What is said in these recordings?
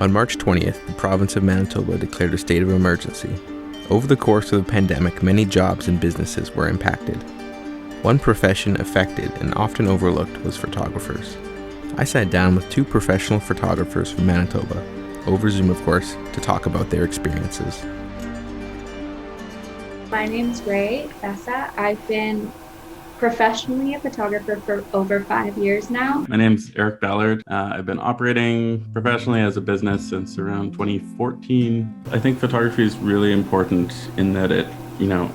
On March 20th, the province of Manitoba declared a state of emergency. Over the course of the pandemic, many jobs and businesses were impacted. One profession affected and often overlooked was photographers. I sat down with two professional photographers from Manitoba, over Zoom of course, to talk about their experiences. My name's Vesa. I've been professionally a photographer for over 5 years now. My name's Ballard. I've been operating professionally as a business since around 2014. I think photography is really important in that it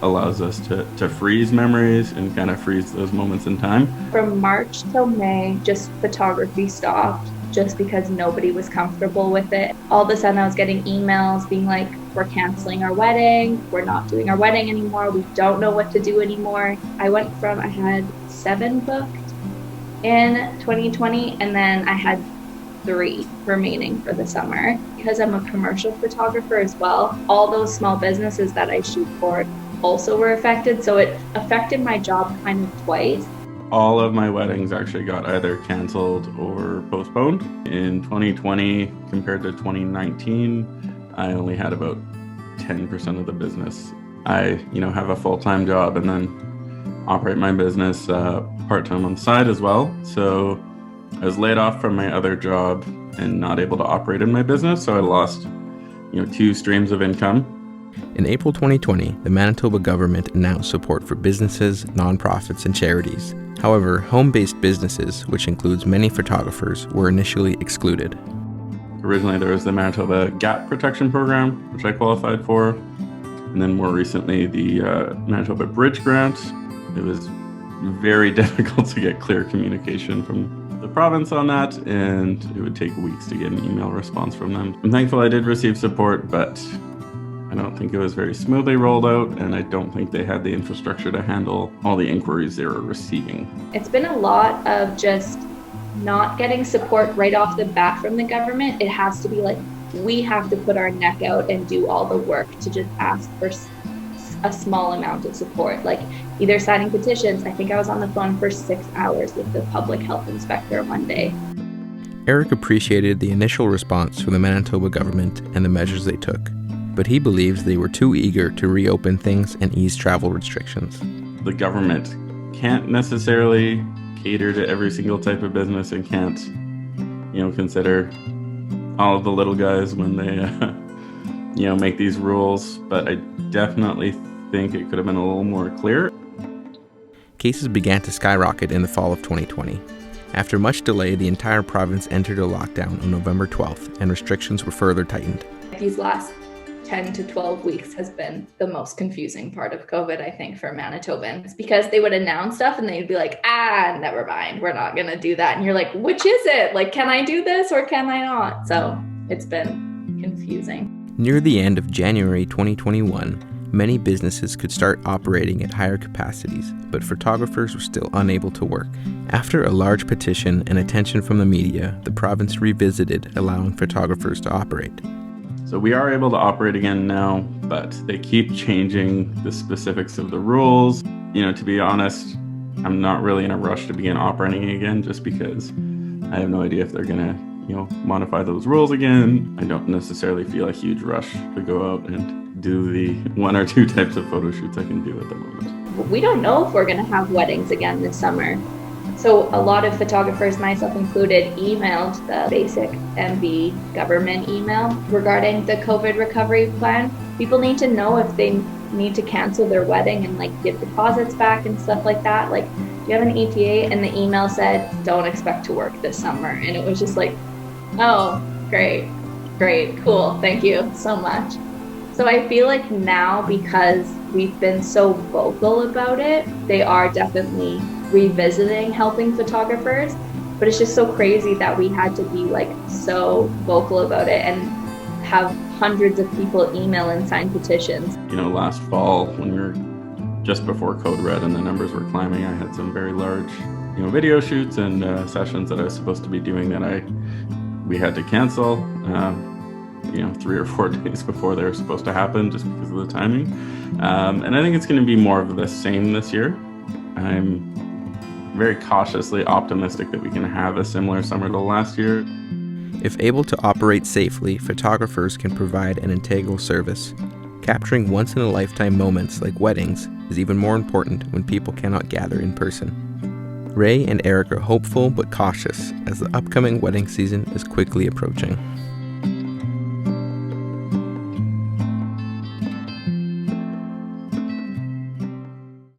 allows us to freeze memories and kind of freeze those moments in time. From March till May, just photography stopped just because nobody was comfortable with it. All of a sudden I was getting emails being like, we're canceling our wedding, we're not doing our wedding anymore, we don't know what to do anymore. I had 7 booked in 2020 and then I had 3 remaining for the summer. Because I'm a commercial photographer as well, all those small businesses that I shoot for also were affected, so it affected my job kind of twice. All of my weddings actually got either canceled or postponed. In 2020 compared to 2019, I only had about 10% of the business. I have a full-time job and then operate my business part-time on the side as well. So I was laid off from my other job and not able to operate in my business, so I lost 2 streams of income. In April 2020, the Manitoba government announced support for businesses, nonprofits, and charities. However, home-based businesses, which includes many photographers, were initially excluded. Originally, there was the Manitoba Gap Protection Program, which I qualified for, and then more recently, the Manitoba Bridge Grant. It was very difficult to get clear communication from the province on that, and it would take weeks to get an email response from them. I'm thankful I did receive support, but I don't think it was very smoothly rolled out, and I don't think they had the infrastructure to handle all the inquiries they were receiving. It's been a lot of just not getting support right off the bat from the government. It has to be like, we have to put our neck out and do all the work to just ask for a small amount of support, like either signing petitions. I think I was on the phone for 6 hours with the public health inspector one day. Eric appreciated the initial response from the Manitoba government and the measures they took, but he believes they were too eager to reopen things and ease travel restrictions. The government can't necessarily cater to every single type of business and can't, consider all of the little guys when they, make these rules. But I definitely think it could have been a little more clear. Cases began to skyrocket in the fall of 2020. After much delay, the entire province entered a lockdown on November 12th, and restrictions were further tightened. These last 10 to 12 weeks has been the most confusing part of COVID, I think, for Manitobans, because they would announce stuff and they'd be like, never mind, we're not going to do that. And you're like, which is it? Like, can I do this or can I not? So it's been confusing. Near the end of January 2021, many businesses could start operating at higher capacities, but photographers were still unable to work. After a large petition and attention from the media, the province revisited allowing photographers to operate. So we are able to operate again now, but they keep changing the specifics of the rules. To be honest, I'm not really in a rush to begin operating again just because I have no idea if they're going to, modify those rules again. I don't necessarily feel a huge rush to go out and do the 1 or 2 types of photo shoots I can do at the moment. We don't know if we're going to have weddings again this summer. So a lot of photographers, myself included, emailed the basic MB government email regarding the COVID recovery plan. People need to know if they need to cancel their wedding and give deposits back and stuff like that. Like, do you have an ETA? And the email said, don't expect to work this summer. And it was just like, oh, great, cool, thank you so much. So I feel like now, because we've been so vocal about it, they are definitely revisiting helping photographers, but it's just so crazy that we had to be so vocal about it and have hundreds of people email and sign petitions. Last fall when we were just before Code Red and the numbers were climbing, I had some very large video shoots and sessions that I was supposed to be doing that we had to cancel 3 or 4 days before they were supposed to happen just because of the timing. And I think it's going to be more of the same this year. I'm very cautiously optimistic that we can have a similar summer to last year. If able to operate safely, photographers can provide an integral service. Capturing once-in-a-lifetime moments like weddings is even more important when people cannot gather in person. Ray and Eric are hopeful but cautious as the upcoming wedding season is quickly approaching.